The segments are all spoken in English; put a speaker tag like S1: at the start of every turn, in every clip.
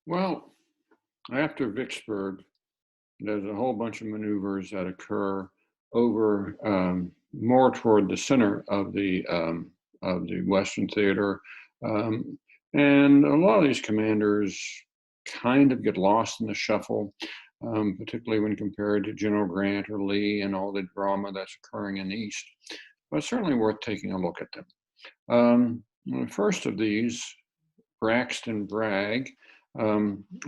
S1: Well, after Vicksburg, there's a whole bunch of maneuvers that occur over more toward the center of the Western Theater, um, and a lot of these commanders kind of get lost in the shuffle, particularly when compared to General Grant or Lee and all the drama that's occurring in the East. But it's certainly worth taking a look at them. The first of these, Braxton Bragg,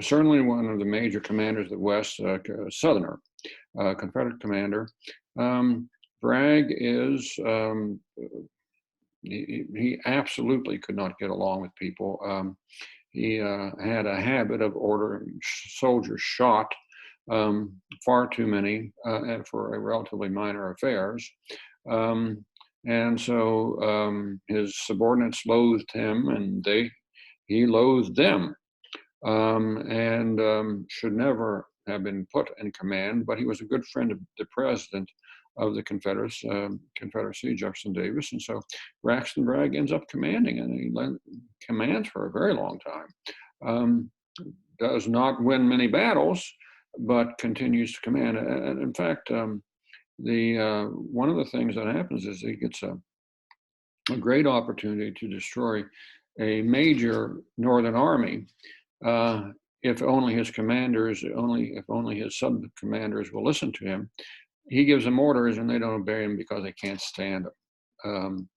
S1: certainly one of the major commanders of the West, Southerner, Confederate commander. Bragg is, he absolutely could not get along with people. He had a habit of ordering soldiers shot, far too many, and for relatively minor affairs. And so his subordinates loathed him, and he loathed them, and should never have been put in command. But he was a good friend of the president of the Confederacy, Jefferson Davis, and so Braxton Bragg ends up commanding, and he commands for a very long time. Does not win many battles, but continues to command. And in fact, one of the things that happens is he gets a great opportunity to destroy a major Northern army, if only his commanders, if only his sub-commanders will listen to him. He gives them orders, and they don't obey him because they can't stand him.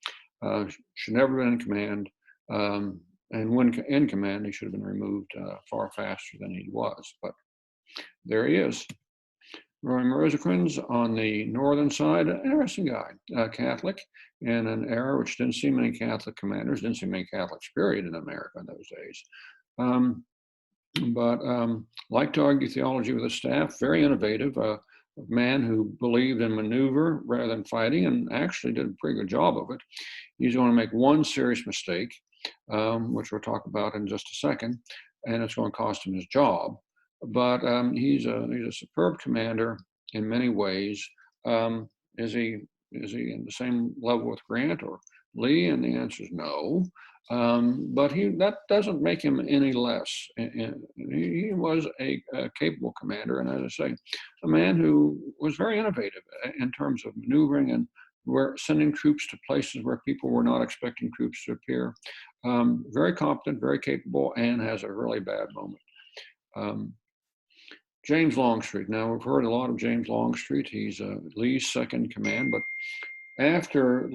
S1: Should never have been in command, and when in command, he should have been removed far faster than he was. But there he is. Rosecrans on the northern side, an interesting guy, Catholic, in an era which didn't see many Catholic commanders, didn't see many Catholics, period, in America in those days. But liked to argue theology with his staff, very innovative, a man who believed in maneuver rather than fighting, and actually did a pretty good job of it. He's going to make one serious mistake, which we'll talk about in just a second, and it's going to cost him his job. But he's a superb commander in many ways. Is he in the same level with Grant or Lee? And the answer is no. But that doesn't make him any less. He was a capable commander, and as I say, a man who was very innovative in terms of maneuvering and sending troops to places where people were not expecting troops to appear. Very competent, very capable, and has a really bad moment. James Longstreet. Now, we've heard a lot of James Longstreet. He's Lee's second in command, but after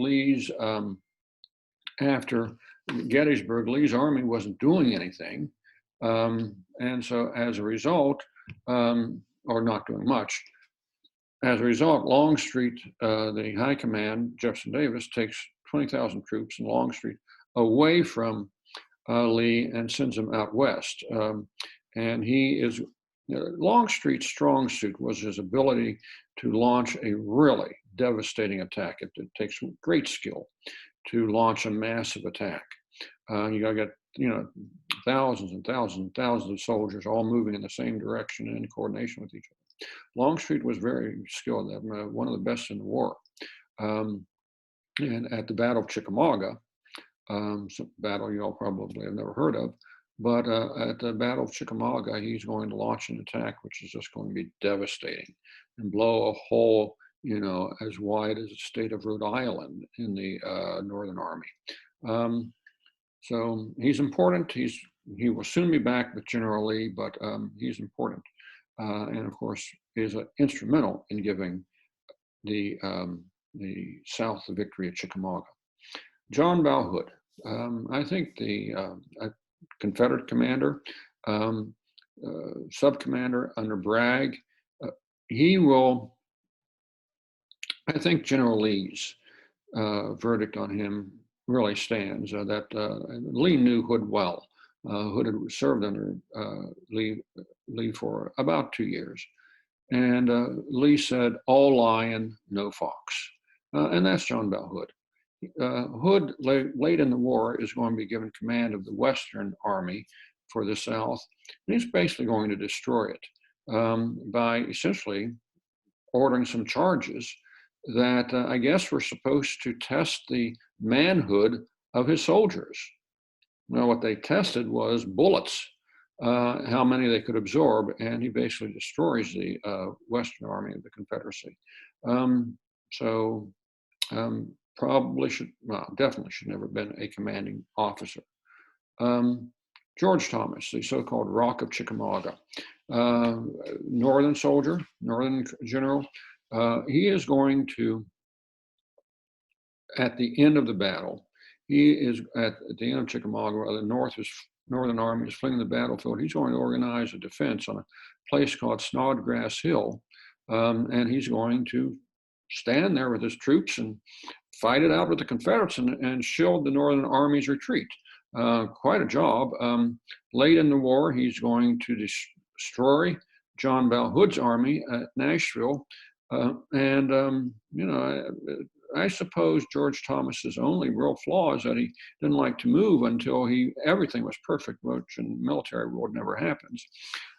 S1: Gettysburg, Lee's army wasn't doing anything. And so as a result, or not doing much, as a result, Longstreet, the high command, Jefferson Davis, takes 20,000 troops and Longstreet away from Lee and sends him out west. And Longstreet's strong suit was his ability to launch a really devastating attack. It takes great skill to launch a massive attack. You got to get, thousands and thousands and thousands of soldiers all moving in the same direction and in coordination with each other. Longstreet was very skilled, one of the best in the war. And at the Battle of Chickamauga, some battle you all probably have never heard of, but at the Battle of Chickamauga, he's going to launch an attack which is just going to be devastating and blow a hole, as wide as the state of Rhode Island in the Northern Army. So he's important. He will soon be back with General Lee, but he's important, and of course is instrumental in giving the South the victory at Chickamauga. John Bell Hood. I think the Confederate commander, sub-commander under Bragg, I think General Lee's verdict on him really stands. That Lee knew Hood well. Hood had served under Lee for about 2 years. And Lee said, "All lion, no fox." And that's John Bell Hood. Hood, late in the war, is going to be given command of the Western Army for the South, and he's basically going to destroy it by essentially ordering some charges that I guess were supposed to test the manhood of his soldiers. Well, what they tested was bullets. how many they could absorb, and he basically destroys the Western Army of the Confederacy. So probably should, well, definitely should never have been a commanding officer. George Thomas, the so-called Rock of Chickamauga, northern soldier, northern general. He is going to, at the end of the battle, he is at the end of Chickamauga, where the Northern Army is fleeing the battlefield. He's going to organize a defense on a place called Snodgrass Hill, and he's going to stand there with his troops and fight it out with the Confederates and shield the Northern Army's retreat. Quite a job. Late in the war, he's going to destroy John Bell Hood's army at Nashville. I suppose George Thomas's only real flaw is that he didn't like to move until everything was perfect, which in military world never happens.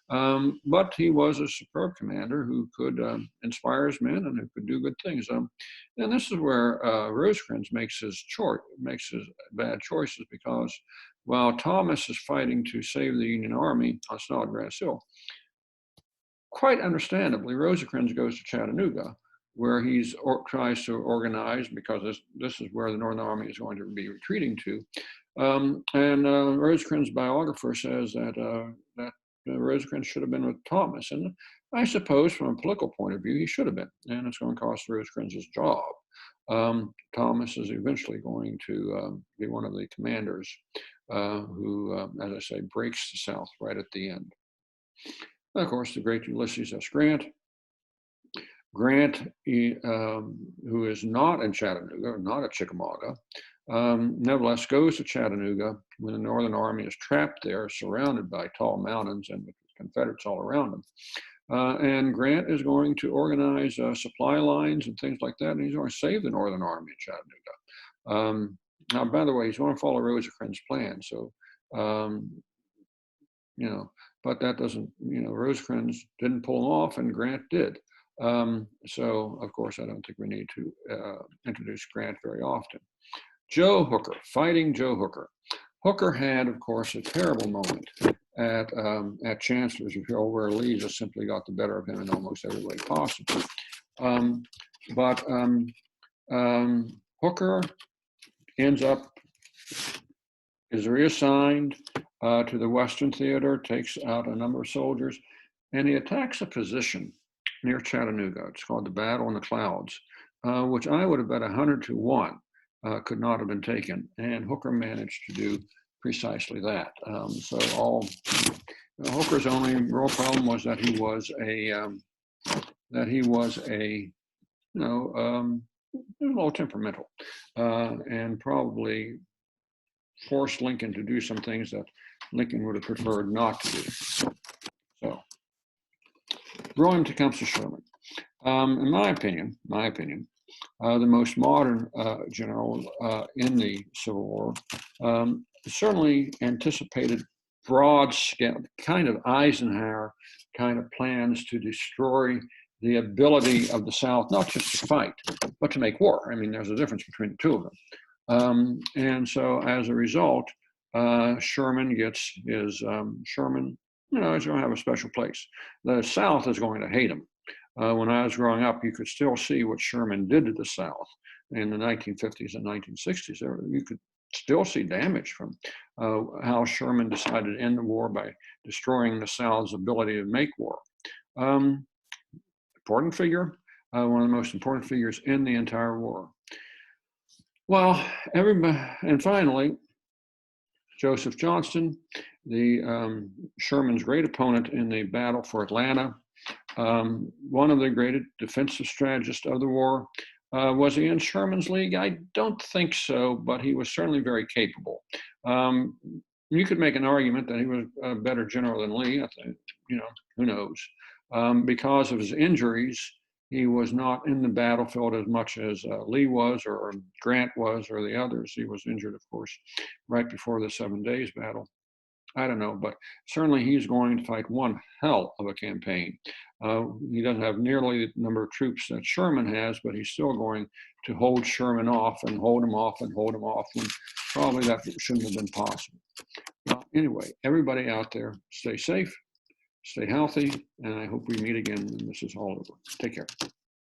S1: But he was a superb commander who could inspire his men and who could do good things. And this is where Rosecrans makes his bad choices, because while Thomas is fighting to save the Union Army on Snodgrass Hill, quite understandably, Rosecrans goes to Chattanooga, where he tries to organize, because this is where the Northern Army is going to be retreating to. Rosecrans' biographer says that Rosecrans should have been with Thomas. And I suppose from a political point of view, he should have been. And it's going to cost Rosecrans his job. Thomas is eventually going to be one of the commanders who, as I say, breaks the South right at the end. And of course, the great Ulysses S. Grant. Grant, who is not in Chattanooga, not at Chickamauga, nevertheless goes to Chattanooga when the Northern Army is trapped there, surrounded by tall mountains and with Confederates all around them. And Grant is going to organize supply lines and things like that, and he's going to save the Northern Army in Chattanooga. Now, by the way, he's going to follow Rosecrans' plan, so, but that doesn't, Rosecrans didn't pull him off, and Grant did. So, of course, I don't think we need to introduce Grant very often. Joe Hooker, fighting Joe Hooker. Hooker had, of course, a terrible moment at Chancellorsville, where Lee just simply got the better of him in almost every way possible. Hooker is reassigned to the Western Theater, takes out a number of soldiers, and he attacks a position near Chattanooga. It's called the Battle in the Clouds, which I would have bet 100-1 could not have been taken. And Hooker managed to do precisely that. Hooker's only real problem was that he was a little temperamental, and probably forced Lincoln to do some things that Lincoln would have preferred not to do. So, William Tecumseh Sherman. In my opinion, the most modern general in the Civil War, certainly anticipated broad scale, kind of Eisenhower kind of plans to destroy the ability of the South, not just to fight, but to make war. I mean, there's a difference between the two of them. And so as a result, Sherman gets his, Sherman, he's going to have a special place. The South is going to hate him. When I was growing up, you could still see what Sherman did to the South in the 1950s and 1960s. You could still see damage from how Sherman decided to end the war by destroying the South's ability to make war. Important figure, one of the most important figures in the entire war. Well, and finally, Joseph Johnston, Sherman's great opponent in the battle for Atlanta, one of the great defensive strategists of the war. Was he in Sherman's league? I don't think so, but he was certainly very capable. You could make an argument that he was a better general than Lee. I think, who knows? Because of his injuries, he was not in the battlefield as much as Lee was, or Grant was, or the others. He was injured, of course, right before the 7 Days battle. I don't know, but certainly he's going to fight one hell of a campaign. He doesn't have nearly the number of troops that Sherman has, but he's still going to hold Sherman off and hold him off and hold him off, when probably that shouldn't have been possible. Well, Anyway, everybody out there, stay safe, stay healthy, and I hope we meet again when this is all over. Take care.